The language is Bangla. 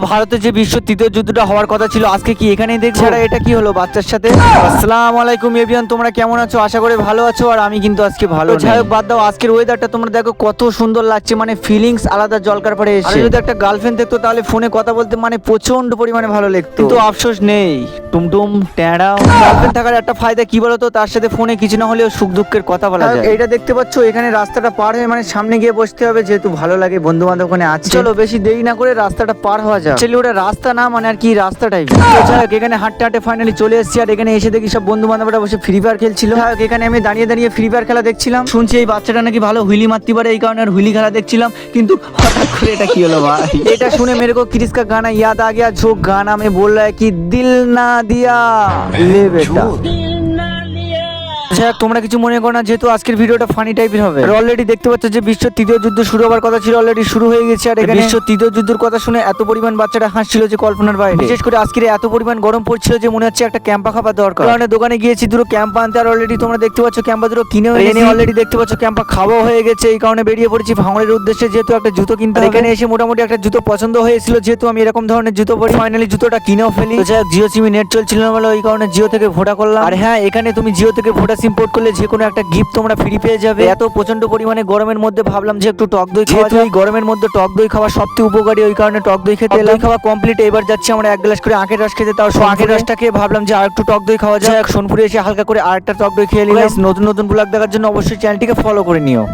ভারতে যে বিশ্ব তৃতীয় যুদ্ধটা হওয়ার কথা ছিল আজকে কি এখানেই দেখছি। এটা কি হলো বাচ্চার সাথে? আসসালামু আলাইকুম এভরিওয়ান, তোমরা কেমন আছো? আশা করি ভালো আছো। আর আমি কিন্তু আজকে ভালো নেই। যাই হোক বাদ দাও, আজকের ওয়েদারটা তোমরা দেখো কত সুন্দর লাগছে, মানে ফিলিংস আলাদা জলকার পরে এসে। যদি একটা গার্লফ্রেন্ড দেখতো তাহলে ফোনে কথা বলতে মানে প্রচন্ড পরিমাণে ভালো লাগতো, কিন্তু আফসোস নেই। টুমটুম ট্যাড়াও। গার্লফ্রেন্ড থাকার একটা ফায়দা কি বলতো, তার সাথে ফোনে কিছু না হলেও সুখ দুঃখের কথা বলা যায়। এইটা দেখতে পাচ্ছ, এখানে রাস্তাটা পার হয়ে মানে সামনে গিয়ে বসতে হবে, যেহেতু ভালো লাগে, বন্ধু বান্ধব ওখানে আছে। চলো বেশি দেরি না করে রাস্তাটা পার হওয়া যায়। চলি ওটা রাস্তা না মানে আর কি রাস্তা টাইপ। যাই হোক এখানে হাঁটতে হাঁটতে ফাইনালি চলে এসেছি। আর এখানে এসে দেখি সব বন্ধু বান্ধবরা বসে ফ্রি ফায়ার খেলছিল। যাই হোক এখানে আমি দাঁড়িয়ে দাঁড়িয়ে ফ্রি ফায়ার খেলা দেখছিলাম। শুনছি এই বাচ্চাটা নাকি ভালো হুইলি মারতে পারে, এই কারণে আর হুইলি খেলা দেখছিলাম। কিন্তু হঠাৎ করে এটা কি হলো ভাই? এটা শুনে মেরে কো ক্রিস কা গানা याद आ गया, जो गाना में बोल रहा है कि दिल ना दिया ले बेटा। তোমরা কিছু মনে করো না, যেহেতু আজকের ভিডিওটা ফানি টাইপের হবে। আর অলরেডি দেখতে পাচ্ছ যে বিশ্ব তৃতীয় যুদ্ধ শুরু হওয়ার কথা ছিল, অলরেডি শুরু হয়ে গেছে। আর এখানে বিশ্ব তৃতীয় যুদ্ধের কথা শুনে এত পরিমাণ বাচ্চাটা হাসছিল যে কল্পনার বাইরে। বিশেষ করে আজকের এত পরিমাণ গরম পড়ছিল যে মনে হচ্ছে একটা ক্যাম্পা খাবার দরকার। কারণ দোকানে গিয়েছি দুটো ক্যাম্পা আনতে, আর অলরেডি তোমরা দেখতে পাচ্ছ ক্যাম্পা দুটো কিনেও এনে অলরেডি দেখতে পাচ্ছ ক্যাম্পা খাওয়া হয়ে গেছে। এই কারণে বেরিয়ে পড়েছি ভাঙড়ের উদ্দেশ্যে, যেহেতু একটা জুতো কিনতে হবে। এখানে এসে মোটামুটি একটা জুতো পছন্দ হয়েছিল, যেহেতু আমি এরকম ধরনের জুতো পরি। ফাইনালি জুতোটা কিনেও ফেলি। জিও সিমে নেট চলছিল না বলে ওই কারণে জিও থেকে ভোডা করলাম। আর হ্যাঁ, এখানে তুমি জিও থেকে ভোডা সিম পোর্ট করলে যে কোনো একটা গিফট তোমরা ফ্রি পেয়ে যাবে। এত প্রচন্ড পরিমাণে গরমের মধ্যে ভাবলাম যে একটু টক দই খাওয়া যায়। গরমের মধ্যে টক দই খাওয়া সবচেয়ে উপকারী, ওই কারণে টক দই খেতে এলাম। খাওয়া কমপ্লিট, এবার যাচ্ছি আমরা এক গ্লাস করে আখের রস খেতে। তাও আখের রসটা খেয়ে ভাবলাম যে আর একটু টক দই খাওয়া যায়। সোনপুরে এসে হালকা করে আরেকটা টক দই খেয়ে নিলাম। নতুন নতুন ব্লগ দেখার জন্য অবশ্যই চ্যানেলটিকে ফলো করে নিও।